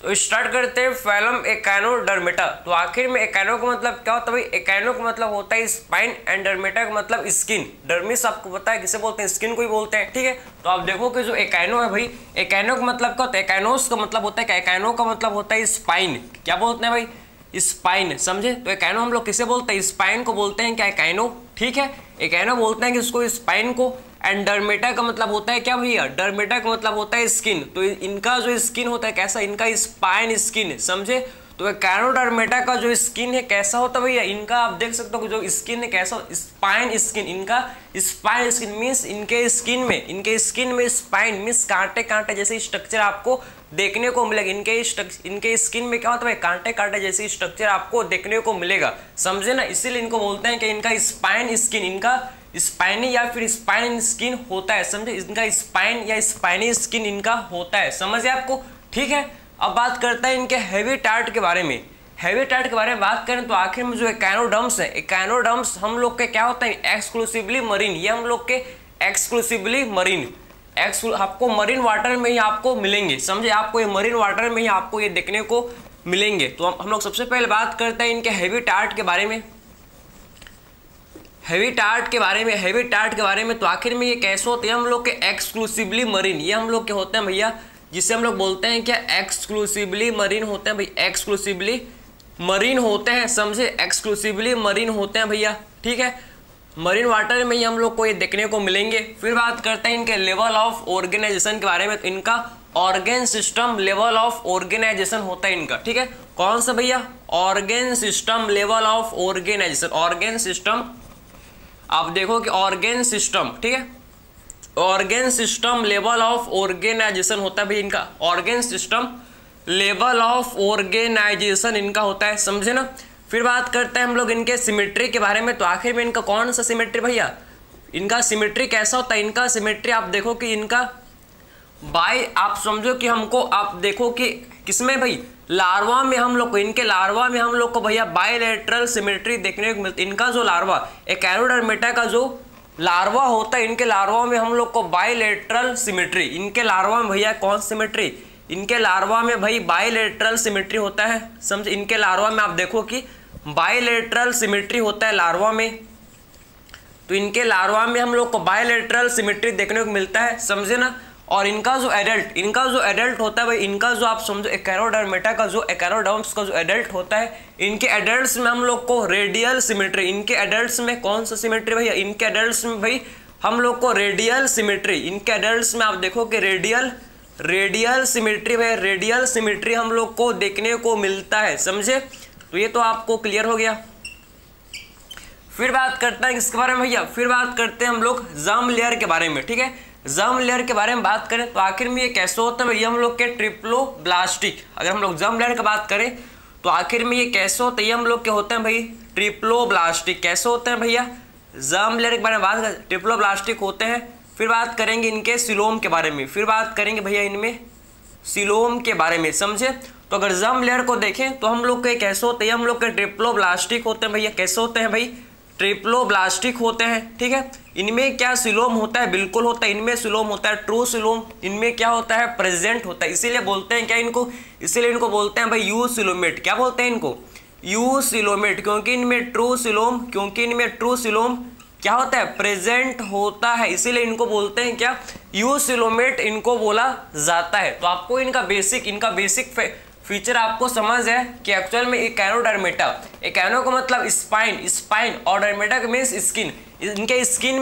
तो स्टार्ट करते हैं फाइलम एकाइनोडर्मेटा। तो आखिर में एकाइनो का मतलब क्या होता है भाई? एकाइनो का मतलब होता है स्पाइन एंड डर्मेटा का मतलब स्किन। डर्मिस आपको पता है किसे बोलते हैं? स्किन को ही बोलते हैं, ठीक है। तो आप देखो कि जो एकाइनो है भाई, एकाइनो का मतलब क्या होता है? एकाइनोस का मतलब होता है क्या? एकाइनो का मतलब होता है स्पाइन। क्या बोलते हैं भाई? स्पाइन, समझे? तो एकाइनो हम लोग किसे बोलते हैं? स्पाइन को बोलते हैं क्या? एकाइनो, ठीक है। एकाइनो बोलते हैं कि उसको स्पाइन को। एंड डर्मेटा का मतलब होता है क्या भैया? डर्मेटा का मतलब होता है स्किन। तो इनका जो स्किन होता है कैसा? इनका स्पाइन स्किन, समझे? तो एकाइनोडर्मेटा का जो स्किन है कैसा होता है भैया? इनका आप देख सकते हो जो स्किन है कैसा? Spine skin. इनका स्पाइन स्किन मीन्स इनके स्किन में स्पाइन मीन्स कांटे कांटे जैसे स्ट्रक्चर आपको देखने को मिलेगा। इनके स्किन में क्या होता है? कांटे कांटे जैसी स्ट्रक्चर आपको देखने को मिलेगा, समझे ना? इसीलिए इनको बोलते हैं कि इनका स्पाइन स्किन, इनका स्पाइनी या फिर स्पाइन स्किन होता है, समझे? इनका स्पाइन या स्पाइनी स्किन इनका होता है, समझे आपको? ठीक है। अब बात करते हैं इनके हैबिटाट के बारे में। हैबिटाट के बारे में बात करें तो आखिर में जो एकाइनोडर्म्स है, एकाइनोडर्म्स हम लोग के क्या होता है? Exclusively marine. ये हम लोग के एक्सक्लूसिवली मरीन, आपको मरीन वाटर में ही आपको मिलेंगे, समझे? आपको ये मरीन वाटर में ही आपको ये देखने को मिलेंगे। तो हम लोग सबसे पहले बात करते हैं इनके हैबिटाट के बारे में। हैबिटाट के बारे में तो आखिर में ये कैसे होते हैं? हम लोग के एक्सक्लूसिवली मरीन, ये हम लोग के होते हैं भैया, जिसे हम लोग बोलते हैं क्या? एक्सक्लूसिवली मरीन होते हैं भाई, एक्सक्लूसिवली मरीन होते हैं, समझे? एक्सक्लूसिवली मरीन होते हैं भैया, ठीक है। मरीन वाटर में ही हम लोग को ये देखने को मिलेंगे। फिर बात करते हैं इनके लेवल ऑफ ऑर्गेनाइजेशन के बारे में। तो इनका organ system level of organisation होता है इनका, ठीक है। कौन सा भैया? Organ system level of organisation. Organ system आप देखो कि ऑर्गेन सिस्टम, ठीक है, organ system level of organisation होता है भाई इनका। Organ system level of organisation इनका होता है, समझे ना? फिर बात करते हैं हम लोग इनके सिमेट्री के बारे में। तो आखिर में इनका कौन सा सिमेट्री भैया? इनका सिमेट्री कैसा होता है? इनका सिमेट्री आप देखो कि इनका आप समझो कि हमको आप देखो कि किसमें भाई? लार्वा में हम लोग को, इनके लार्वा में हम लोग को भैया बायलैटरल सिमेट्री देखने को मिलती है। इनका जो लार्वा एकाइनोडर्मेटा का जो लार्वा होता है, इनके लार्वा में हम लोग को बायलैटरल सिमेट्री, इनके लार्वा में भैया कौन सिमेट्री? इनके लार्वा में भाई बायलैटरल सिमेट्री होता है, समझे? इनके लार्वा में आप देखो कि बायलैटरल सिमेट्री होता है लार्वा में। तो इनके लार्वा में हम लोग को बायलैटरल सिमेट्री देखने को मिलता है, समझे ना? और इनका जो एडल्ट होता है भाई, इनका जो आप समझो एकाइनोडर्मेटा का जो एकाइनोडर्म्स का जो एडल्ट होता है, इनके एडल्ट्स में हम लोग को रेडियल सिमेट्री, इनके एडल्ट्स में कौन सा सिमेट्री भैया? इनके एडल्ट्स में भाई हम लोग को रेडियल सिमेट्री, इनके एडल्ट्स में आप देखो कि रेडियल सिमेट्री भैया, रेडियल सिमेट्री हम लोग को देखने को मिलता है, समझे? तो ये तो आपको क्लियर हो गया। फिर बात करते हैं किसके बारे में भैया? फिर बात करते हैं हम लोग जर्म लेयर के बारे में, ठीक है। जर्म लेयर के बारे में बात करें तो आखिर में ये कैसे होता है भैया? हम लोग के ट्रिप्लोब्लास्टिक। अगर हम लोग जर्म लेयर की बात करें तो आखिर में ये कैसे होता है? ये हम लोग के होते हैं भाई ट्रिप्लोब्लास्टिक। कैसे होते हैं भैया? जर्म लेयर के बारे में बात करें ट्रिप्लोब्लास्टिक होते हैं। फिर बात करेंगे इनके सिलोम के बारे में, फिर बात करेंगे भैया इनमें सिलोम के बारे में, समझे? तो अगर जर्म लेयर को देखें तो हम लोग के कैसे होते हैं? हम लोग के ट्रिप्लोब्लास्टिक होते हैं भैया। कैसे होते हैं भाई? ट्रिप्लोब्लास्टिक होते हैं, ठीक है। इनमें क्या सिलोम होता है? बिल्कुल होता है, इनमें सिलोम होता है, ट्रू सिलोम इनमें क्या होता है? प्रेजेंट होता है। इसीलिए बोलते हैं क्या इनको? इसीलिए इनको बोलते हैं भाई यू सिलोमेट। क्या बोलते हैं इनको? यू सिलोमेट, क्योंकि इनमें ट्रू सिलोम क्या होता है? प्रेजेंट होता है, इसीलिए इनको बोलते हैं क्या? यू सिलोमेट इनको बोला जाता है। तो आपको इनका बेसिक फीचर आपको समझ है कि एक्चुअल में एकाइनोडर्मेटा, एकाइनो का मतलब स्पाइन और डर्मेटा का मीन्स स्किन। इनके स्किन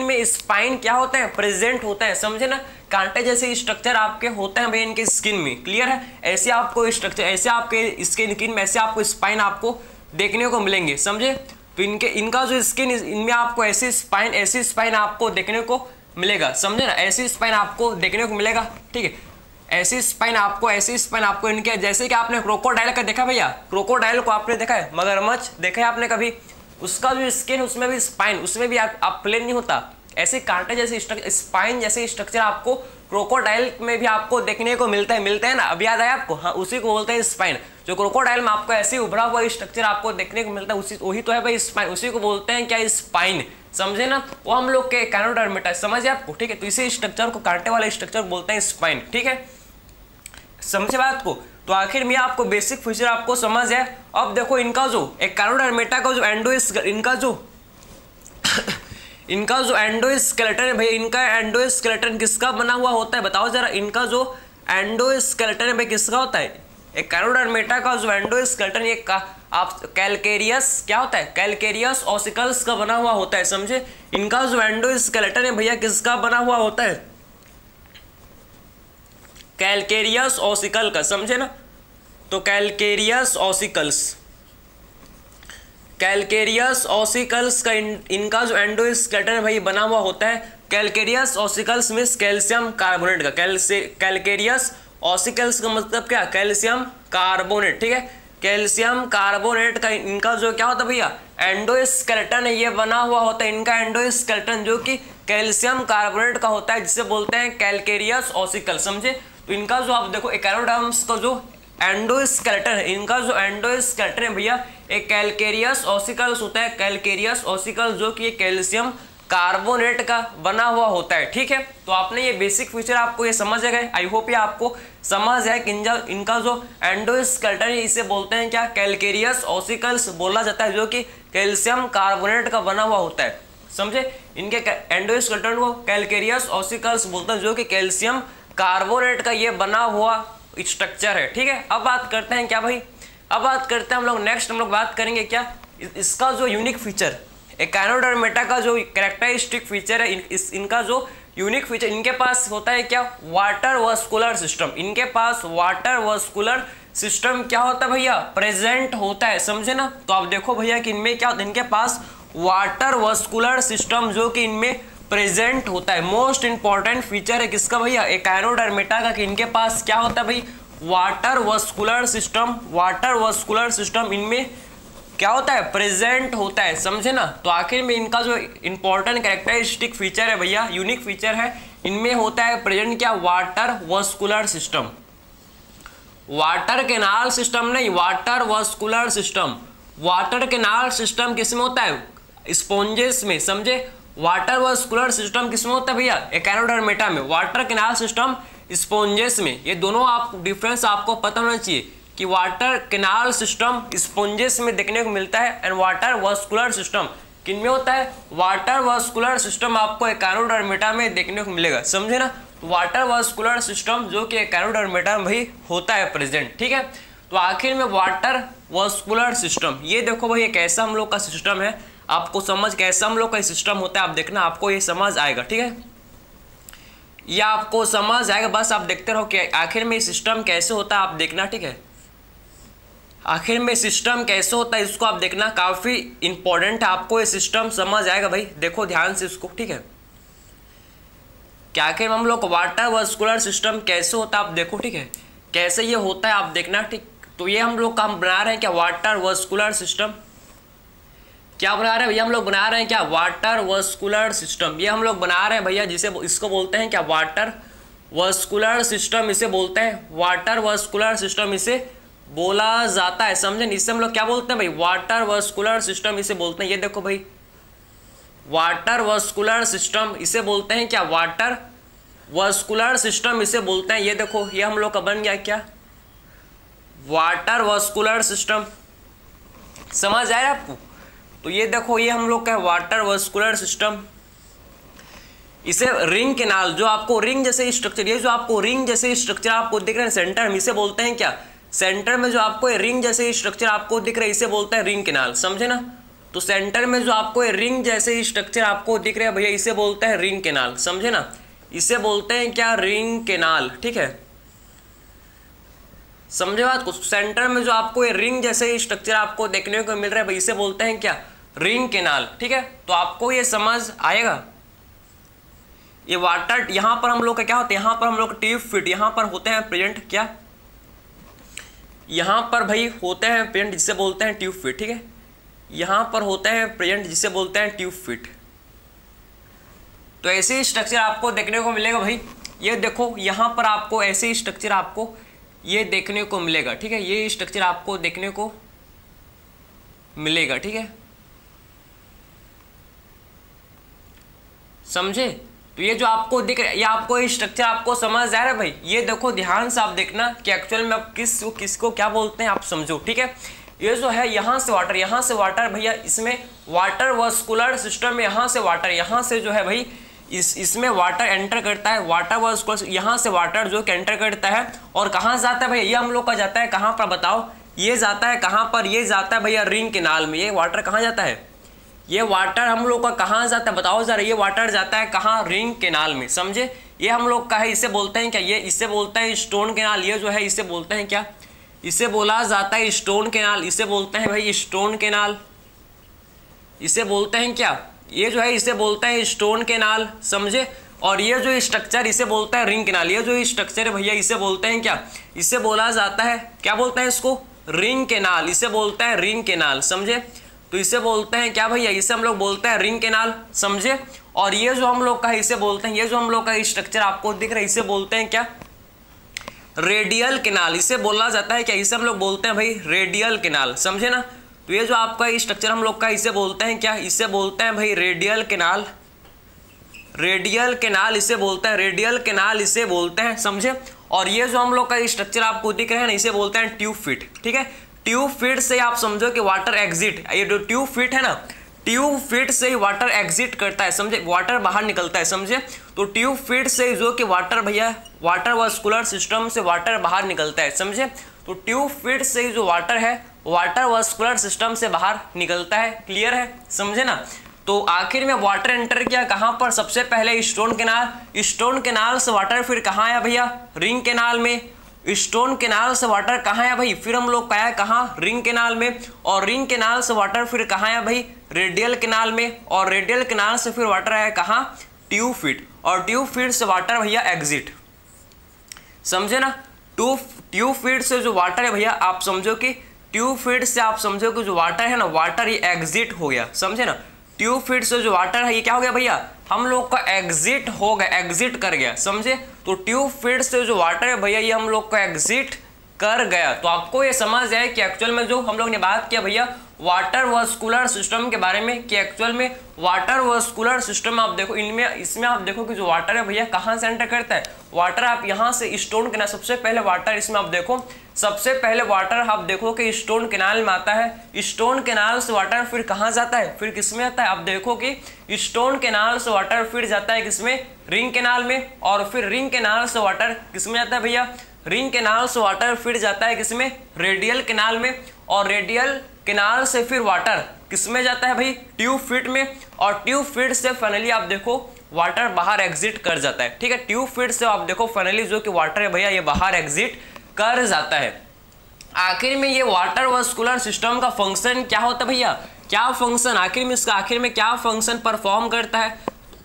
में स्पाइन क्या होता है? प्रेजेंट होता है, समझे ना? कांटे जैसे स्ट्रक्चर आपके होते हैं भाई इनके स्किन में, क्लियर है? ऐसे आपको स्ट्रक्चर, ऐसे आपके स्किन में ऐसे आपको स्पाइन आपको देखने को मिलेंगे, समझे? तो इनका जो स्किन, इनमें आपको ऐसी स्पाइन आपको देखने को मिलेगा, समझे ना? ऐसी स्पाइन आपको देखने को मिलेगा, ठीक है। ऐसी स्पाइन आपको इनके, जैसे कि आपने क्रोकोडाइल का देखा भैया, क्रोकोडाइल को आपने देखा है, मगरमच्छ देखा है आपने कभी? उसका जो स्किन, उसमें भी स्पाइन, उसमें भी आप प्लेन नहीं होता, ऐसे कांटे जैसे स्पाइन जैसे स्ट्रक्चर आपको क्रोकोडाइल में भी आपको देखने को मिलता है ना? अब याद आया आपको? हाँ, उसी को बोलते हैं स्पाइन। जो क्रोकोडाइल में आपको ऐसे उभरा हुआ स्ट्रक्चर आपको देखने को मिलता है, वही तो है भाई स्पाइन, उसी को बोलते हैं क्या? स्पाइन, समझे ना? वो हम लोग के एकाइनोडर्मेटा, समझे आपको? ठीक है। तो इसी स्ट्रक्चर को, कांटे वाले स्ट्रक्चर को बोलते हैं स्पाइन, ठीक है। समझे बात को। तो आखिर में आपको बेसिक फीचर आपको समझ है। अब देखो इनका जो एकाइनोडर्मेटा का जो इनका जो एंडोस्केलेटन है भैया, इनका एंडोस्केलेटन किसका बना हुआ होता है बताओ जरा। इनका जो एंडोस्केलेटन है भाई किसका होता है? एकाइनोडर्मेटा का जो एंडोस्केलेटन ये आप कैलकेरियस क्या होता है? कैलकेरियस ऑसिकल्स का बना हुआ होता है, समझे। इनका जो एंडोस्केलेटन है भैया किसका बना हुआ होता है? कैलकेरियस ऑसिकल का, समझे ना। तो कैलकेरियस ऑसिकल्स का इनका जो एंडोस्केलेटन है भाई बना हुआ होता है calcareous ossicles means calcium carbonate का। कैलकेरियस ऑसिकल्स का मतलब क्या? कैल्शियम कार्बोनेट, ठीक है। कैल्शियम कार्बोनेट का इनका जो क्या होता है भैया? एंडोस्केलेटन है, ये बना हुआ होता है इनका एंडोस्केलेटन जो कि कैल्शियम कार्बोनेट का होता है, जिसे बोलते हैं कैलकेरियस ऑसिकल, समझे। तो इनका जो आप देखो एकाइनोडर्म्स का जो एंडोस्केलेटन है, इनका जो एंडोस्केलेटन है भैया एक कैलकेरियस ऑसिकल्स होता है। कैलकेरियस ऑसिकल जो कि कैल्शियम कार्बोनेट का बना हुआ होता है, ठीक है। तो आपने ये बेसिक फीचर आपको ये समझ गए। आई होप ये आपको समझ है कि इनका जो एंडोस्केलेटन है इसे बोलते हैं क्या? कैलकेरियस ऑसिकल्स बोला जाता है, जो कि कैल्शियम कार्बोनेट का बना हुआ होता है, समझे। इनके एंडोस्केलेटन को कैलकेरियस ऑसिकल्स बोलते हैं, जो कि कैल्शियम कार्बोनेट का ये बना हुआ स्ट्रक्चर है, ठीक है। अब बात करते हैं क्या भाई? अब बात करते हैं हम लोग नेक्स्ट हम लोग बात करेंगे क्या? इसका जो यूनिक फीचर एकाइनोडर्मेटा का जो कैरेक्टरिस्टिक फीचर है, इनका जो यूनिक फीचर, इनके पास होता है क्या? Water vascular system. इनके पास वाटर वस्कुलर सिस्टम क्या होता है भैया? प्रेजेंट होता है, समझे ना। तो आप देखो भैया कि इनमें क्या होता है? इनके पास वाटर वस्कुलर सिस्टम जो कि इनमें प्रेजेंट होता है। मोस्ट इंपॉर्टेंट फीचर है किसका भैया? एकाइनोडर्मेटा का, कि इनके पास क्या होता है भाई? Water vascular system. Water vascular system इनमें क्या होता है? प्रेजेंट होता है, समझे ना। तो आखिर में इनका जो इंपॉर्टेंट कैरेक्टरिस्टिक फीचर है भैया, यूनिक फीचर है, इनमें होता है प्रेजेंट क्या? Water vascular system. Water canal system नहीं, water vascular system. Water canal system किसमें होता है? स्पॉन्जेस में, समझे। वाटर वस्कुलर सिस्टम किसमें होता है भैया? एकाइनोडर्मेटा में। वाटर कैनाल सिस्टम स्पॉन्जेस में। ये दोनों आप डिफरेंस आपको पता होना चाहिए कि वाटर कैनाल सिस्टम स्पॉन्जेस में देखने को मिलता है एंड वाटर वस्कुलर सिस्टम किन में होता है? वाटर वस्कुलर सिस्टम आपको एकाइनोडर्मेटा में देखने को मिलेगा, समझे ना। तो वाटर वस्कुलर सिस्टम जो कि एकाइनोडर्मेटा में भी होता है प्रेजेंट, ठीक है। तो आखिर में वाटर वस्कुलर सिस्टम, ये देखो भाई कैसा हम लोग का सिस्टम है, आपको समझ कैसा हम लोग का सिस्टम होता है, आप देखना आपको ये समझ आएगा, ठीक है। ये आपको समझ आएगा, बस आप देखते रहो कि आखिर में सिस्टम कैसे होता है, आप देखना, ठीक है। आखिर में सिस्टम कैसे होता है इसको आप देखना, काफी इंपॉर्टेंट है, आपको ये सिस्टम समझ आएगा भाई, देखो ध्यान से इसको, ठीक है। क्या आखिर हम लोग वाटर वस्कुलर सिस्टम कैसे होता है आप देखो, ठीक है, कैसे ये होता है आप देखना, ठीक। तो ये हम लोग काम बना रहे हैं क्या? Water vascular system. क्या बना रहे हैं भैया? हम लोग बना रहे हैं क्या? Water vascular system. ये हम लोग बना रहे हैं भैया, जिसे इसको बोलते हैं क्या? वाटर वस्कुलर सिस्टम इसे बोलते हैं, वाटर वस्कुलर सिस्टम इसे बोला जाता है, समझे। इससे हम लोग क्या बोलते हैं भाई? वाटर वस्कुलर सिस्टम इसे बोलते हैं। ये देखो भाई, वाटर वस्कुलर सिस्टम इसे बोलते हैं क्या? वाटर वस्कुलर सिस्टम इसे बोलते हैं। ये देखो, ये हम लोग का बन गया क्या? Water vascular system. समझ आया आपको? तो ये देखो, ये हम लोग का वाटर वस्कुलर सिस्टम। इसे रिंग कैनाल, जो आपको रिंग जैसे स्ट्रक्चर, ये जो आपको रिंग जैसे स्ट्रक्चर आपको दिख रहे हैं सेंटर में, इसे बोलते हैं क्या? सेंटर में जो आपको रिंग जैसे स्ट्रक्चर आपको दिख रहा है इसे बोलते हैं रिंग कैनाल, समझे ना। तो सेंटर में जो आपको रिंग जैसे स्ट्रक्चर आपको दिख रहा है भैया, इसे बोलते हैं रिंग कैनाल, समझे ना। इसे बोलते हैं क्या? रिंग कैनाल, ठीक है, समझे बात को। सेंटर में जो आपको ये रिंग जैसे स्ट्रक्चर आपको देखने को मिल रहा है भाई, इसे बोलते हैं क्या? रिंग कैनाल, ठीक है। तो आपको ये समझ आएगा। ये वाटर, यहां पर हम लोग का क्या होता है? यहां पर हम लोग ट्यूब फिट यहां पर होते हैं प्रेजेंट, क्या यहां पर भाई होते हैं प्रेजेंट, जिसे बोलते हैं ट्यूब फिट, ठीक है। यहां पर होते हैं प्रेजेंट जिसे बोलते हैं ट्यूब फिट। तो ऐसे स्ट्रक्चर आपको देखने को मिलेगा भाई। ये देखो, यहां पर आपको ऐसे स्ट्रक्चर आपको ये देखने को मिलेगा, ठीक है। ये स्ट्रक्चर आपको देखने को मिलेगा, ठीक है, समझे। तो ये जो आपको दिख रहा है, ये आपको ये स्ट्रक्चर आपको समझ आ रहा है भाई। ये देखो ध्यान से आप देखना कि एक्चुअल में आप किसको क्या बोलते हैं आप समझो, ठीक है। ये जो है यहाँ से वाटर भैया, इसमें वाटर वास्कुलर सिस्टम में यहाँ से वाटर, यहाँ से जो है भाई इसमें वाटर एंटर करता है, वाटर वास्कुलर, यहाँ से वाटर जो एंटर करता है और कहाँ जाता है भैया, ये हम लोग का जाता है कहाँ पर बताओ, ये जाता है कहाँ पर, ये जाता है भैया रिंग कैनाल में। ये वाटर कहाँ जाता है, ये वाटर हम लोग का कहाँ जाता है बताओ जरा, ये वाटर जाता है कहाँ, रिंग कैनाल में, समझे। ये हम लोग का है, इसे बोलते हैं क्या, ये इसे बोलते हैं स्टोन कैनाल। ये जो है इसे बोलते हैं क्या, इसे बोला जाता है स्टोन कैनाल, इसे बोलते हैं भाई स्टोन कैनाल, इसे बोलते हैं क्या, ये जो है इसे बोलते हैं स्टोन कैनाल, समझे। और ये जो स्ट्रक्चर इसे बोलता है रिंग कैनाल। ये जो स्ट्रक्चर है भैया इसे बोलते हैं क्या, इसे बोला जाता है क्या बोलते हैं इसको, रिंग कैनाल, इसे बोलते हैं रिंग कैनाल, समझे। तो इसे बोलते हैं क्या भैया, इसे हम लोग बोलते हैं रिंग कैनाल, समझे। और ये जो हम लोग का इसे बोलते हैं, ये जो हम लोग का स्ट्रक्चर आपको दिख रहा है इसे बोलते हैं क्या, रेडियल कैनाल, इसे बोला जाता है क्या, इसे हम लोग बोलते हैं भाई रेडियल कैनाल, समझे ना। तो ये जो आपका स्ट्रक्चर हम लोग का इसे बोलते हैं क्या, इसे बोलते हैं भाई रेडियल कैनाल, रेडियल कैनाल इसे बोलते हैं, रेडियल कैनाल इसे बोलते हैं, समझे। और ये जो हम लोग का स्ट्रक्चर आपको दिख रहा है ना इसे बोलते हैं ट्यूब फिट, ठीक है। ट्यूब फिट से आप समझो कि वाटर एग्जिट, ये जो ट्यूब फिट है ना, ट्यूब फिट से ही वाटर एग्जिट करता है, समझे, वाटर बाहर निकलता है, समझे। तो ट्यूब फिट से जो कि वाटर भैया, वाटर वास्कुलर सिस्टम से वाटर बाहर निकलता है, समझे। तो ट्यूब फिट से ही जो वाटर है वाटर वास्कुलर सिस्टम से बाहर निकलता है, क्लियर है, समझे ना। तो आखिर में वाटर एंटर किया कहाँ पर, सबसे पहले स्टोन कैनाल, स्टोन कैनाल से वाटर फिर कहाँ आया भैया, रिंग कैनाल में। स्टोन कैनाल से वाटर कहाँ आया भाई, फिर हम लोग आया कहाँ, रिंग कैनाल में। और रिंग कैनाल से वाटर फिर कहाँ आया भाई, रेडियल कैनाल में। और रेडियल कैनाल से फिर वाटर आया कहाँ, ट्यूब फिट। और ट्यूब फिट से वाटर भैया एग्जिट, समझे ना। ट्यूब फिट से जो वाटर है भैया आप समझो कि ट्यूब फिट से आप समझो कि जो वाटर है ना, वाटर ये एग्जिट हो गया, समझे ना। ट्यूब फिट से जो वाटर है ये क्या हो गया भैया, हम लोग का एग्जिट हो गया, एग्जिट कर गया, समझे। तो ट्यूब फिट से जो वाटर है भैया ये हम लोग का एग्जिट कर गया। तो आपको ये समझ आए कि एक्चुअल में जो हम लोग ने बात किया भैया वाटर वास्कुलर सिस्टम के बारे में, कि एक्चुअल में वाटर वास्कुलर सिस्टम आप देखो इनमें, इसमें आप देखो कि जो वाटर है भैया कहाँ से एंटर करता है, वाटर आप यहाँ से स्टोन कैनाल, सबसे पहले वाटर इसमें आप देखो, सबसे पहले वाटर आप देखो कि स्टोन कैनाल में आता है। स्टोन कैनाल से वाटर फिर कहाँ जाता है, फिर किसमें आता है, आप देखो कि स्टोन कैनाल से वाटर फिर जाता है किसमें, रिंग कैनाल में। और फिर रिंग कैनाल से वाटर किसमें जाता है भैया, रिंग कैनाल से वाटर फिर जाता है किसमें, रेडियल कैनाल में। और रेडियल कैनाल से फिर वाटर किसमें जाता है भाई, ट्यूब फिट में। और ट्यूब फिट से फाइनली आप देखो वाटर बाहर एग्जिट कर जाता है, ठीक है। ट्यूब फिट से आप देखो फाइनली जो कि वाटर है भैया ये बाहर एग्जिट कर जाता है। आखिर में ये वाटर वास्कुलर सिस्टम का फंक्शन क्या होता है भैया, क्या फंक्शन आखिर में इसका, आखिर में क्या फंक्शन परफॉर्म करता है,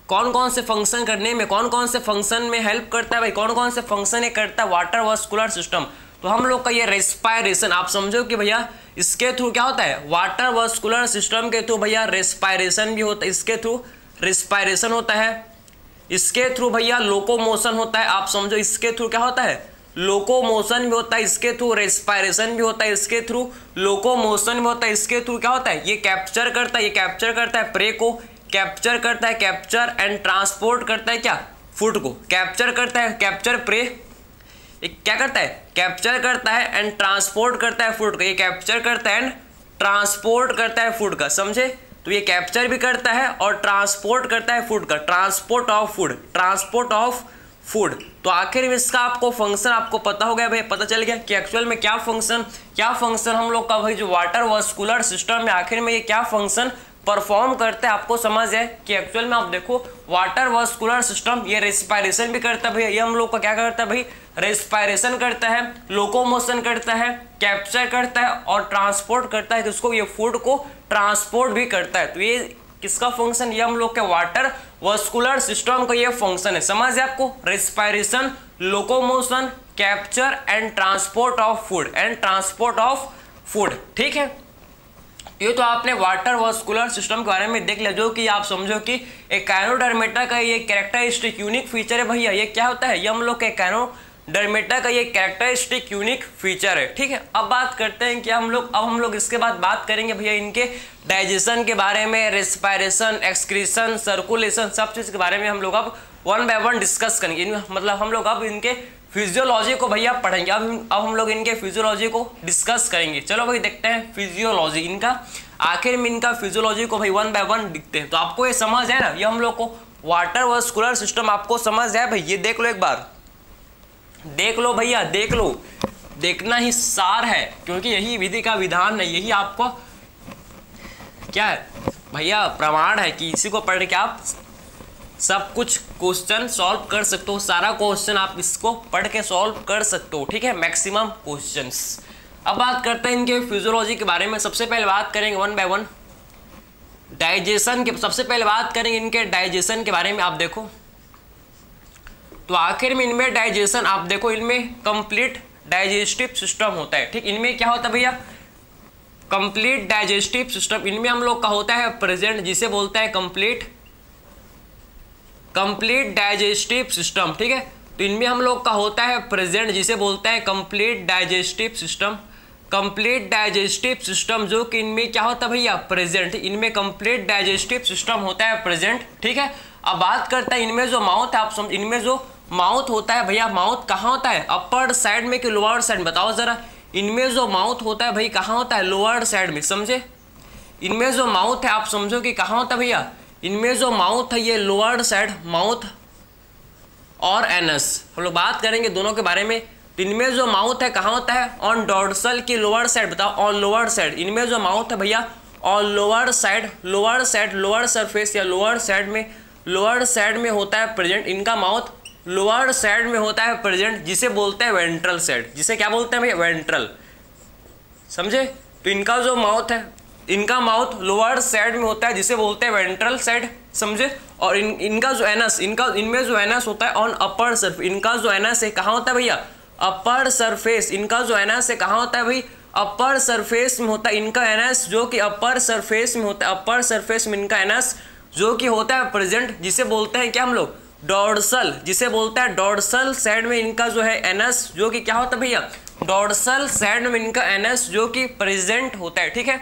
कौन कौन से फंक्शन करने में, कौन कौन से फंक्शन में हेल्प करता है भाई, कौन कौन से फंक्शन ये करता है वाटर वास्कुलर सिस्टम। तो हम लोग का ये रेस्पायरेशन, आप समझो कि भैया इसके थ्रू क्या होता है, वाटर वास्कुलर सिस्टम के थ्रू भैया रेस्पायरेशन भी होता है, इसके थ्रू रेस्पायरेशन होता है, इसके थ्रू भैया लोकोमोशन होता है, आप समझो इसके थ्रू क्या होता है, लोकोमोशन भी होता है, इसके थ्रू रेस्पायरेशन भी होता है, इसके थ्रू लोकोमोशन भी होता है, इसके थ्रू क्या होता है, ये कैप्चर करता है, ये कैप्चर करता है प्रे को, कैप्चर करता है, कैप्चर एंड ट्रांसपोर्ट करता है क्या, फूड को कैप्चर करता है, कैप्चर प्रे क्या करता है, कैप्चर करता है एंड ट्रांसपोर्ट करता है फूड का, ये कैप्चर करता है एंड ट्रांसपोर्ट करता है फूड का, समझे। तो ये कैप्चर भी करता है और ट्रांसपोर्ट करता है फूड का, transport of food, transport of food. तो आखिर में इसका आपको फंक्शन आपको पता हो गया भाई, पता चल गया कि एक्चुअल में क्या फंक्शन हम लोग का भाई जो वाटर वास्कुलर सिस्टम में आखिर में ये क्या फंक्शन परफॉर्म करते हैं, आपको समझ है कि एक्चुअल में आप देखो वाटर वास्कुलर सिस्टम ये रेस्पायरेशन भी करता है भैया, ये हम लोग का क्या करता है भाई, रेस्पायरेशन करता है, लोकोमोशन करता है, कैप्चर करता है और ट्रांसपोर्ट करता है, किसको, ये फूड को ट्रांसपोर्ट भी करता है। तो ये किसका फंक्शन, ये हम लोग के वाटर वास्कुलर सिस्टम का ये फंक्शन है, समझ है आपको, respiration, locomotion, capture and transport of food, and transport of food, ठीक है। ये तो आपने वाटर वास्कुलर सिस्टम के बारे में देख लिया, जो कि आप समझो कि एकाइनोडर्मेटा का ये कैरेक्टरिस्टिक यूनिक फीचर है भैया, ये क्या होता है, ये हम लोग के एकाइनोडर्मेटा का ये कैरेक्टरिस्टिक यूनिक फीचर है, ठीक है। अब बात करते हैं कि हम लोग इसके बाद बात करेंगे भैया इनके डाइजेशन के बारे में, रेस्पायरेशन, एक्सक्रीशन, सर्कुलेशन, सब चीज़ के बारे में हम लोग अब वन बाय वन डिस्कस करेंगे। मतलब हम लोग अब इनके फिजियोलॉजी को भैया पढ़ेंगे। अब हम लोग इनके फिजियोलॉजी को डिस्कस करेंगे। चलो भाई देखते हैं फिजियोलॉजी इनका, आखिर में इनका फिजियोलॉजी को भाई वन बाय वन दिखते हैं। तो आपको ये समझ है ना, ये हम लोग को वाटर वास्कुलर सिस्टम आपको समझ है भाई। ये देख लो एक बार, देख लो भैया, देख लो, देखना ही सार है, क्योंकि यही विधि का विधान है, यही आपको क्या है भैया प्रमाण है कि इसी को पढ़ के आप सब कुछ क्वेश्चन सॉल्व कर सकते हो। सारा क्वेश्चन आप इसको पढ़ के सॉल्व कर सकते हो, ठीक है, मैक्सिमम क्वेश्चंस। अब बात करते हैं इनके फिजियोलॉजी के बारे में। सबसे पहले बात करेंगे वन बाय वन डाइजेशन के। सबसे पहले बात करेंगे इनके डाइजेशन के बारे में। आप देखो तो आखिर में इनमें डाइजेशन, आप देखो इनमें कंप्लीट डाइजेस्टिव सिस्टम होता है, ठीक। इनमें क्या होता है भैया, कंप्लीट डाइजेस्टिव सिस्टम इनमें हम लोग का होता है प्रेजेंट, जिसे बोलते हैं कंप्लीट डाइजेस्टिव सिस्टम, ठीक है। तो इनमें हम लोग का होता है प्रेजेंट, जिसे बोलते हैं complete digestive system. Complete digestive system जो कि इनमें क्या होता है भैया प्रेजेंट, इनमें कंप्लीट डाइजेस्टिव सिस्टम होता है प्रेजेंट, ठीक है। अब बात करते हैं इनमें जो माउथ है, आप समझ, इनमें जो माउथ होता है भैया, माउथ कहाँ होता है, अपर साइड में कि लोअर साइड, बताओ जरा। इनमें जो माउथ होता है भाई कहाँ होता है, लोअर साइड में, समझे। इनमें जो माउथ है आप समझो कि कहाँ होता है भैया, इनमें जो माउथ है ये लोअर साइड, माउथ और एनस, हम लोग बात करेंगे दोनों के बारे में। तो इनमें जो माउथ है कहाँ होता है, ऑन डॉर्सल की लोअर साइड, बताओ ऑन लोअर साइड। इनमें जो माउथ है भैया on lower side, lower surface या लोअर साइड में होता है प्रेजेंट। इनका माउथ लोअर साइड में होता है प्रेजेंट, जिसे बोलते हैं वेंट्रल साइड। जिसे क्या बोलते हैं भैया, वेंट्रल, समझे। तो इनका जो माउथ है, इनका माउथ लोअर साइड में होता है, जिसे बोलते हैं वेंट्रल साइड, समझे। और इनका जो एनस, इनमें जो एनस होता है ऑन अपर सरफेस। इनका जो एनस है कहाँ होता है भैया, अपर सरफेस। इनका जो एनस है कहाँ होता है भाई, अपर सरफेस में होता है इनका एनस, जो कि अपर सरफेस में होता है। अपर सरफेस में इनका एनस जो कि होता है प्रेजेंट, जिसे बोलते हैं क्या हम लोग, डॉर्सल, जिसे बोलते हैं डॉर्सल साइड में इनका जो है एनस, जो कि क्या होता है भैया, डॉर्सल साइड में इनका एनस जो कि प्रेजेंट होता है, ठीक है।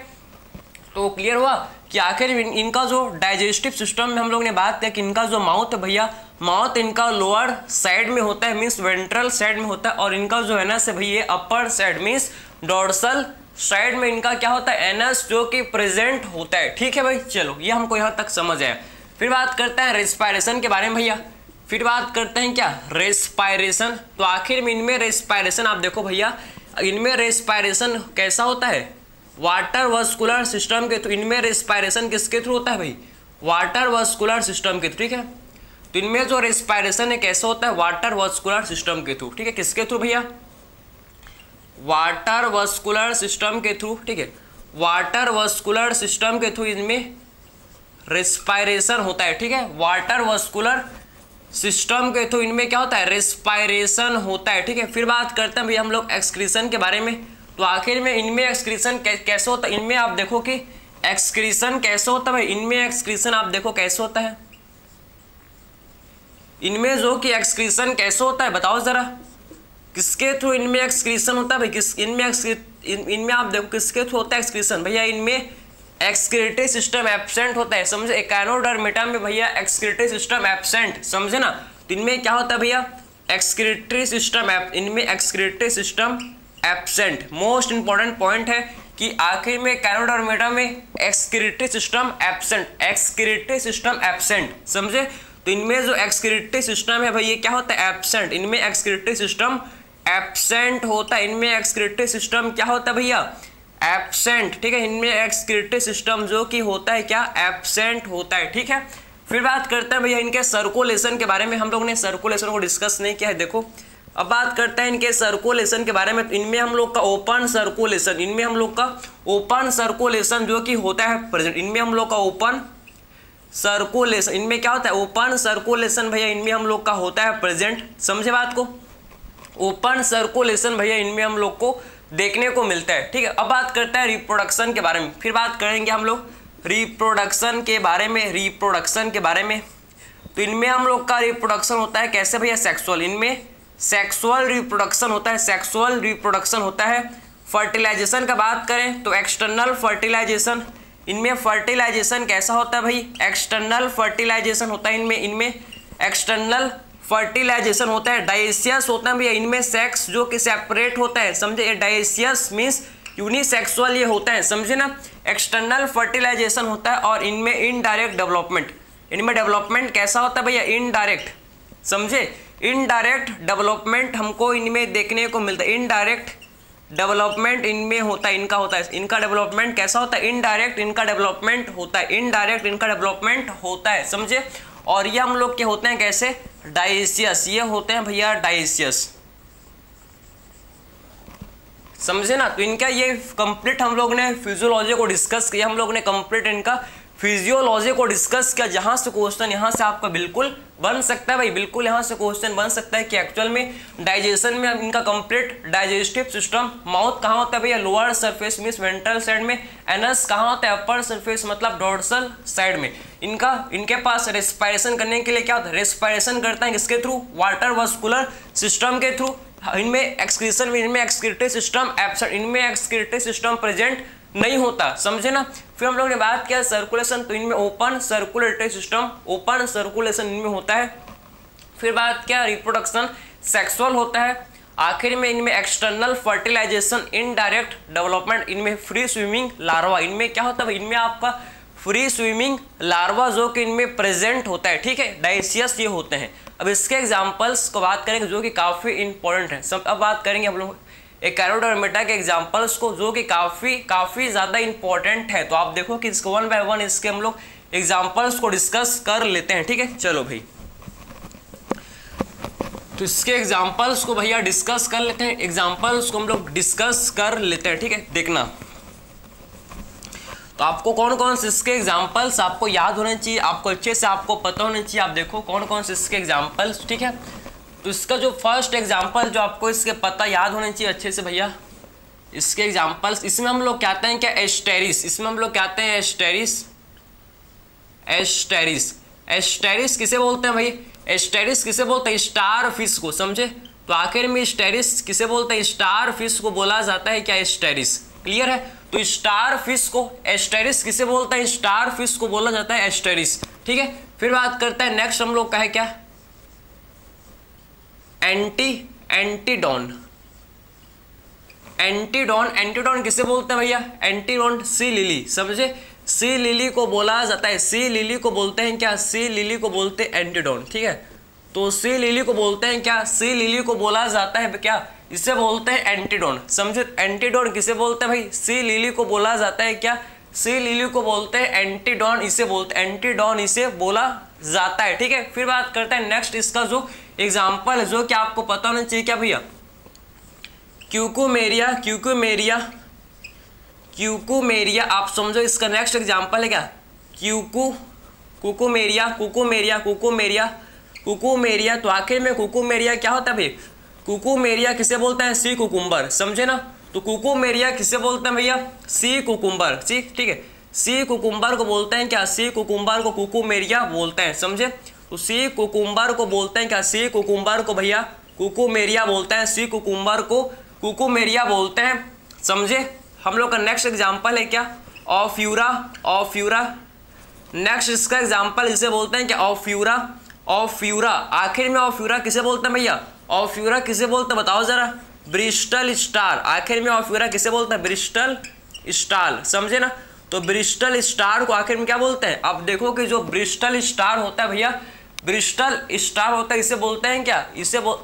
तो क्लियर हुआ कि आखिर इनका जो डाइजेस्टिव सिस्टम में हम लोग ने बात किया कि इनका जो माउथ है भैया, माउथ इनका लोअर साइड में होता है, मीन्स वेंट्रल साइड में होता है। और इनका जो एनस है भैया upper side, means dorsal side में इनका क्या होता है, एनस, जो कि प्रेजेंट होता है, ठीक है भाई। चलो ये हमको यहाँ तक समझ आया। फिर बात करते हैं रेस्पायरेशन के बारे में भैया। फिर बात करते हैं क्या, रेस्पायरेशन। तो आखिर में इनमें रेस्पायरेशन, आप देखो भैया इनमें रेस्पायरेशन कैसा होता है, वाटर वास्कुलर सिस्टम के थ्रू। इनमें रेस्पायरेशन किसके थ्रू होता है भाई, वाटर वास्कुलर सिस्टम के थ्रू, ठीक है। तो इनमें जो रेस्पायरेशन है कैसा होता है, वाटर वास्कुलर सिस्टम के थ्रू, ठीक है। किसके थ्रू भैया, वाटर वास्कुलर सिस्टम के थ्रू, ठीक है। वाटर वास्कुलर सिस्टम के थ्रू इनमें रेस्पायरेशन होता है, ठीक है। वाटर वास्कुलर सिस्टम के थ्रू इनमें क्या होता है, रेस्पायरेशन होता है, ठीक है। फिर बात करते हैं भैया हम लोग एक्सक्रीशन के बारे में। तो आखिर में इनमें एक्सक्रीशन कैसे होता है, इनमें आप देखो कि एक्सक्रीशन कैसे होता है, इनमें एक्सक्रीशन आप देखो कैसे होता है, इनमें जो कि एक्सक्रीशन कैसे होता है, बताओ जरा। किसके थ्रू इनमें एक्सक्रीशन होता है भाई, किस इनमें आप देखो किसके थ्रू होता है एक्सक्रीशन भैया, इनमें एक्सक्रीटरी सिस्टम एब्सेंट होता है, समझे। एकाइनोडर्मिटा में भैया एक्सक्रीटरी सिस्टम एब्सेंट, समझे ना। तो इनमें क्या होता है भैया, एक्सक्रीटरी सिस्टम, इनमें excretory system absent. Most important point है कि आखिर में एकाइनोडर्मिटा में excretory system absent, excretory system absent, समझे। तो इनमें जो एक्सक्रीटरी सिस्टम है भाई ये क्या होता है, एब्सेंट। इनमें एक्सक्रीटरी सिस्टम एब्सेंट होता है, इनमें एक्सक्रीटरी सिस्टम क्या होता है भैया, एब्सेंट, ठीक है। इनमें एक्सक्रीटरी सिस्टम जो कि होता है क्या, एब्सेंट होता है, ठीक है। फिर बात करते हैं भैया इनके सर्कुलेशन के बारे में। हम लोग ने सर्कुलेशन को डिस्कस नहीं किया है, देखो। अब बात करते हैं इनके सर्कुलेशन के बारे में। तो इनमें हम लोग का ओपन सर्कुलेशन, इनमें हम लोग का ओपन सर्कुलेशन जो कि होता है प्रेजेंट। इनमें हम लोग का ओपन सर्कुलेशन, इनमें क्या होता है, ओपन सर्कुलेशन भैया इनमें हम लोग का होता है प्रेजेंट, समझे बात को। ओपन सर्कुलेशन भैया इनमें हम लोग को देखने को मिलता है, ठीक है। अब बात करते हैं रिप्रोडक्शन के बारे में। फिर बात करेंगे हम लोग रिप्रोडक्शन के बारे में, रिप्रोडक्शन के बारे में। तो इनमें हम लोग का रिप्रोडक्शन होता है कैसे भैया, सेक्सुअल। इनमें सेक्सुअल रिप्रोडक्शन होता है, सेक्सुअल रिप्रोडक्शन होता है। फर्टिलाइजेशन का बात करें तो एक्सटर्नल फर्टिलाइजेशन, इनमें फर्टिलाइजेशन कैसा होता है भाई, एक्सटर्नल फर्टिलाइजेशन होता है इनमें एक्सटर्नल फर्टिलाइजेशन होता है। डाइसियस होता है भैया इनमें सेक्स जो कि सेपरेट होता है, समझे। ये डाइसियस मीन्स यूनिसेक्सुअल ये होता है, समझे ना। एक्सटर्नल फर्टिलाइजेशन होता है और इनमें इनडायरेक्ट डेवलपमेंट, इनमें डेवलपमेंट कैसा होता है भैया, इनडायरेक्ट, समझे। इनडायरेक्ट डेवलपमेंट हमको इनमें देखने को मिलता है। इनडायरेक्ट डेवलपमेंट इनमें होता है, इनका होता है। इनका डेवलपमेंट कैसा होता है, इनडायरेक्ट इनका डेवलपमेंट होता है, इनडायरेक्ट इनका डेवलपमेंट होता है, समझे। और ये हम लोग के होते हैं कैसे, डाइसियस, ये होते हैं भैया डाइसियस, समझे ना। तो इनका ये कंप्लीट हम लोग ने फिजियोलॉजी को डिस्कस किया, हम लोग ने कंप्लीट इनका फिजियोलॉजी को डिस्कस किया। जहां से क्वेश्चन यहां से आपका बिल्कुल बन सकता है भाई, बिल्कुल यहां से क्वेश्चन बन सकता है कि एक्चुअल में डाइजेशन में इनका कंप्लीट डाइजेस्टिव सिस्टम, माउथ कहाँ होता है भैया, lower surface means ventral side में। एनस कहाँ होता है, अपर सरफेस मतलब डोर्सल साइड में। इनके पास रेस्पिरेशन करने के लिए क्या होता है, रेस्पिरेशन करता है किसके थ्रू, वाटर वास्कुलर सिस्टम के थ्रू। इनमें एक्सक्रीशन में, इनमें एक्सक्रीटरी सिस्टम एब्सेंट, इनमें एक्सक्रीटरी सिस्टम प्रेजेंट नहीं होता, समझे ना। फिर हम लोग ने बात किया सर्कुलेशन, तो इनमें open circulatory system, open circulation इनमें होता है। फिर बात किया रिप्रोडक्शन, सेक्सुअल होता है। आखिर में इनमें एक्सटर्नल फर्टिलाइजेशन, इनडायरेक्ट डेवलपमेंट, इनमें फ्री स्विमिंग लार्वा, इनमें क्या होता है, इनमें आपका फ्री स्विमिंग लार्वा जो कि इनमें प्रेजेंट होता है, ठीक है। डाइसियस ये होते हैं। अब इसके एग्जाम्पल्स को बात करेंगे जो कि काफ़ी इंपॉर्टेंट है। सब अब बात करेंगे हम लोग एकाइनोडर्मेटा के एग्जाम्पल्स को जो कि काफ़ी ज़्यादा इंपॉर्टेंट है। तो आप देखो कि इसको वन बाय वन इसके हम लोग एग्जाम्पल्स को डिस्कस कर लेते हैं, ठीक है। चलो भाई, तो इसके एग्जाम्पल्स को भैया डिस्कस कर लेते हैं, एग्जाम्पल्स को हम लोग डिस्कस कर लेते हैं, ठीक है। देखना तो आपको कौन कौन से इसके एग्जाम्पल्स आपको याद होने चाहिए, आपको अच्छे से आपको पता होने चाहिए। आप देखो कौन कौन से इसके एग्जाम्पल्स, ठीक है। तो इसका जो फर्स्ट एग्जाम्पल जो आपको इसके पता याद होने चाहिए अच्छे से भैया, इसके एग्जाम्पल्स, इसमें हम लोग कहते हैं क्या, एस्टेरिस। इसमें हम लोग कहते हैं एस्टेरिस, एस्टेरिस। एस्टेरिस किसे बोलते हैं भाई, एस्टेरिस किसे बोलते हैं, स्टार फिश को, समझे। तो आखिर में एस्टेरिस किसे बोलते हैं, स्टार फिश को बोला जाता है क्या, एस्टेरिस। क्लियर है। तो स्टार फिश को एस्टेरिस किसे बोलता है, स्टार फिश को बोला जाता है एस्टेरिस, ठीक है। फिर बात करते हैं नेक्स्ट हम लोग का है क्या, एंटीडॉन। एंटीडॉन किसे बोलते हैं भैया, एंटीडॉन सी लिली, समझे। सी लिली को बोला जाता है, सी लिली को बोलते हैं क्या, सी लिली को बोलते हैं एंटीडॉन, ठीक है। तो सी लिली को बोलते हैं क्या, सी लिली को बोला जाता है क्या, इसे बोलते हैं एंटीडॉन, समझे। एंटीडॉन किसे बोलते हैं भाई, सी लिली को बोला जाता है क्या, सी लिली को बोलते हैं एंटीडॉन, इसे बोलते हैं एंटीडॉन, इसे बोला जाता है, ठीक है। फिर बात करते हैं नेक्स्ट इसका जो एग्जाम्पल है जो कि आपको पता होना चाहिए क्या भैया, क्यूकुमेरिया। क्यूकुमेरिया आप समझो, इसका नेक्स्ट एग्जाम्पल है क्या, कुकुमेरिया। तो आखिर में कुकुमेरिया क्या होता है भाई, कुकुमेरिया किसे बोलते हैं, सी कुकुम्बर, समझे ना। तो कुकुमेरिया किसे बोलते हैं भैया, सी कुकुम्बर, सी, ठीक है। सी कुकुम्बर को बोलते हैं क्या, सी कुकुम्बर को कुकुमेरिया बोलते हैं, समझे। तो सी कुकुम्बर को बोलते हैं क्या, सी कुकुम्बर को भैया कुकुमेरिया बोलते हैं, सी कुकुम्बर को कुकुमेरिया बोलते हैं, समझे। हम लोग का नेक्स्ट एग्जाम्पल है क्या, ऑफ्यूरा। नेक्स्ट इसका एग्जाम्पल इसे बोलते हैं क्या, ऑफ्यूरा। आखिर में ऑफ्यूरा किसे बोलते हैं भैया, ऑफ्यूरा किसे बोलते हैं बताओ जरा, ब्रिस्टल स्टार। आखिर में ऑफ्यूरा किसे बोलते हैं, ब्रिस्टल स्टार, समझे ना। तो ब्रिस्टल स्टार को आखिर में क्या बोलते हैं, अब देखो कि जो ब्रिस्टल स्टार होता है भैया, ब्रिस्टल स्टार होता है, इसे बोलते हैं क्या,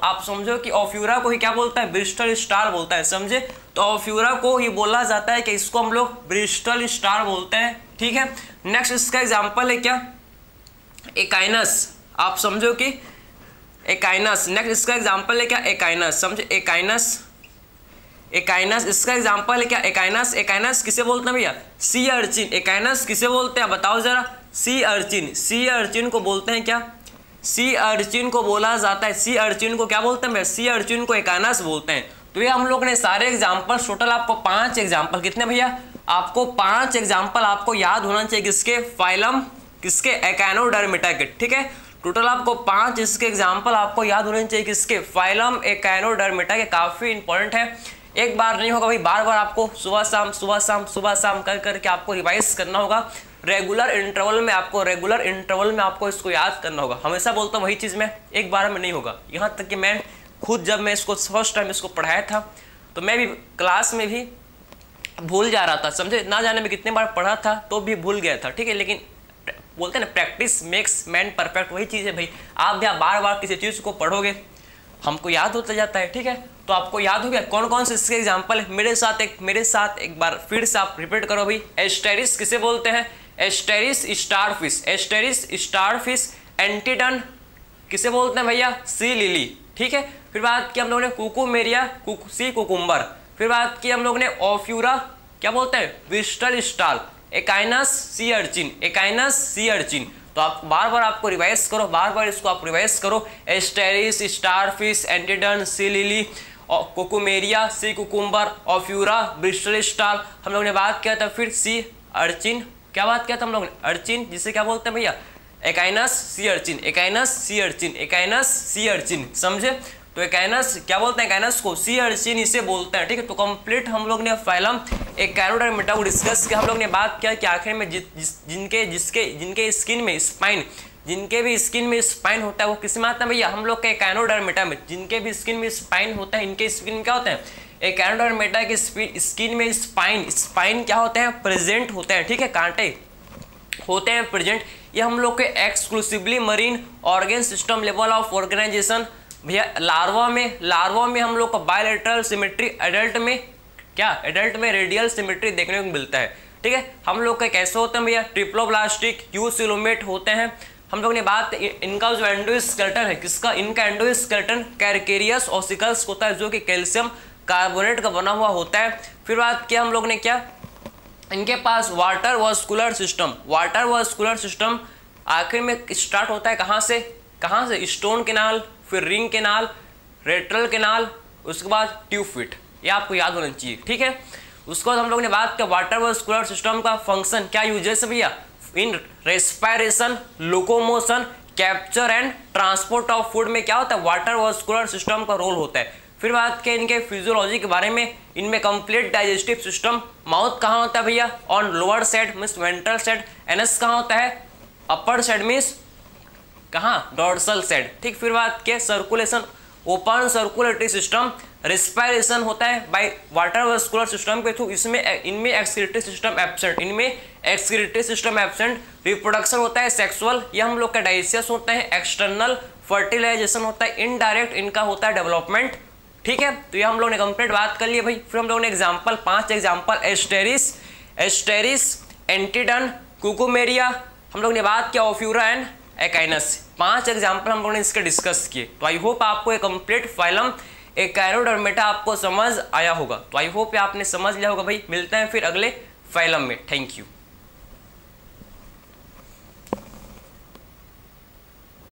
आप समझो कि ऑफ्यूरा को ही क्या बोलता है, ब्रिस्टल स्टार बोलता है, समझे। तो ऑफ्यूरा को ही बोला जाता है कि इसको हम लोग ब्रिस्टल स्टार बोलते हैं, ठीक है। नेक्स्ट इसका एग्जाम्पल है क्या, एकाइनस। आप समझो कि एकाइनस, नेक्स्ट इसका एग्जाम्पल है क्या, एकाइनस, समझे। एकाइनस इसका एग्जाम्पल है क्या, एकाइनस किसे बोलते हैं भैया, सी अर्चिन। एकाइनस किसे बोलते हैं बताओ जरा, सी अर्चिन को बोलते हैं क्या, सी अर्चिन को बोला जाता है, सी अर्चिन को क्या बोलते हैं भैया, सी अर्चिन को एकाइनस बोलते हैं। तो ये हम लोग ने सारे एग्जाम्पल, टोटल आपको 5 एग्जाम्पल, कितने भैया, आपको 5 एग्जाम्पल आपको याद होना चाहिए, किसके, फाइलम, किसके, एकाइनोडर्मेटा के, ठीक है। टोटल आपको 5 इसके एग्जाम्पल आपको याद होने चाहिए, किसके, फाइलम एकाइनोडर्मेटा के। काफ़ी इंपॉर्टेंट है, एक बार नहीं होगा भाई, बार बार आपको सुबह शाम कर करके आपको रिवाइज करना होगा। रेगुलर इंटरवल में आपको इसको याद करना होगा। हमेशा बोलता हूँ वही चीज़ मैं एक बार में नहीं होगा। यहाँ तक कि मैं खुद जब मैं इसको फर्स्ट टाइम इसको पढ़ाया था तो मैं भी क्लास में भी भूल जा रहा था, समझे, ना जाने में कितने बार पढ़ा था तो भी भूल गया था, ठीक है। लेकिन बोलते हैं ना प्रैक्टिस मेक्स मैन परफेक्ट, वही चीज़ है भाई। आप भी बार बार किसी चीज़ को पढ़ोगे हमको याद होता जाता है, ठीक है। तो आपको याद हो गया कौन कौन से इसके एग्जाम्पल है। मेरे साथ एक बार फिर से आप रिपीट करो भाई। एस्टेरिस किसे बोलते हैं? एस्टेरिस स्टारफिश। एंटीडन किसे बोलते हैं भैया? सी लिली, ठीक है। फिर बात की हम लोगों ने कुकुमेरिया सी कुकुम्बर। फिर बात की हम लोग ने ओफ्यूरा, क्या बोलते हैं? Bristol star. Echinus sea urchin. तो आप बार बार आपको रिवाइज करो, बार बार इसको आप रिवाइज करो। Asterias starfish, Antedon sea lily, Cucumaria sea cucumber, Ophiura brittle star. हम लोग ने बात किया था फिर सी अर्चिन, क्या बात किया था हम लोग ने? अर्चिन, जिसे क्या बोलते हैं भैया? एकाइनस सी अर्चिन, समझे। तो एकाइनस क्या बोलते हैं? एकाइनस को सी अर्चिन इसे बोलते हैं, ठीक है। तो कंप्लीट हम लोग ने फाइलम एकाइनोडर्मेटा को डिस्कस किया। हम लोग ने बात किया कि आखिर में जिनके स्किन में स्पाइन, जिनके भी स्किन में स्पाइन होता है वो किस में आता है भैया? हम लोग के एकाइनोडर्मेटा में। जिनके भी स्किन में स्पाइन होता है इनके स्किन में क्या होते हैं? एकाइनोडर्मेटा के स्किन में स्पाइन क्या होते हैं? प्रेजेंट होते हैं, ठीक है। कांटे होते हैं प्रेजेंट। ये हम लोग के exclusively marine organ system level of organisation भैया। लार्वा में हम लोग को बायलैटरल सिमेट्री, एडल्ट में रेडियल सिमेट्री देखने को मिलता है, ठीक है। हम लोग के कैसे होते हैं भैया? ट्रिप्लोब्लास्टिक यूसिलोमेट होते हैं। हम लोग ने बात इनका जो एंडोस्केलेटन है, किसका? इनका एंडोस्केलेटन कैरकेरियस ऑसिकल्स होता है जो कि कैल्शियम कार्बोनेट का बना हुआ होता है। फिर बात किया हम लोग ने क्या? इनके पास वाटर वास्कुलर सिस्टम आखिर में स्टार्ट होता है कहाँ से? स्टोन कैनाल, फिर रिंग कैनाल, रेट्रल कैनाल, उसके बाद ट्यूब फिट। ये आपको याद होना चाहिए, ठीक है। उसके बाद हम लोग ने बात किया वाटर वास्कुलर सिस्टम का फंक्शन, क्या यूजेस है भैया? In respiration, locomotion, capture and transport of food में क्या होता है? वाटर वास्कुलर सिस्टम का रोल होता है। फिर बात करें इनके फिजियोलॉजी के बारे में, इनमें कंप्लीट डाइजेस्टिव सिस्टम। माउथ कहाँ होता है भैया? On lower side means ventral side. Anus कहाँ होता है? अपर साइड मीन्स कहाँ? डॉर्सल साइड, ठीक। फिर बात के circulation, open circulatory system. Respiration होता है बाय वाटर वास्कुलर सिस्टम के थ्रू, इनमें एक्सक्रीटरी सिस्टम एब्सेंट। रिप्रोडक्शन होता है सेक्सुअल, ये हम लोग का डाइजेशन होता है। एक्सटर्नल फर्टिलाइजेशन होता है। इनडायरेक्ट इनका होता है डेवलपमेंट, ठीक है। तो ये हम लोग ने कंप्लीट बात कर ली भाई। फिर हम लोग ने एग्जाम्पल 5 एग्जाम्पल एस्टेरिस, एंटीडन, कुकुमेरिया, हम लोग ने बात किया ओफ्यूरा एंड एकाइनस। 5 एग्जाम्पल हम लोगों ने इसके डिस्कस किए। तो आई होप आपको एक कंप्लीट फाइलम एकाइनोडर्मेटा आपको समझ आया होगा। तो आई होप आपने समझ लिया होगा भाई। मिलते हैं फिर अगले फाइलम में। Thank you.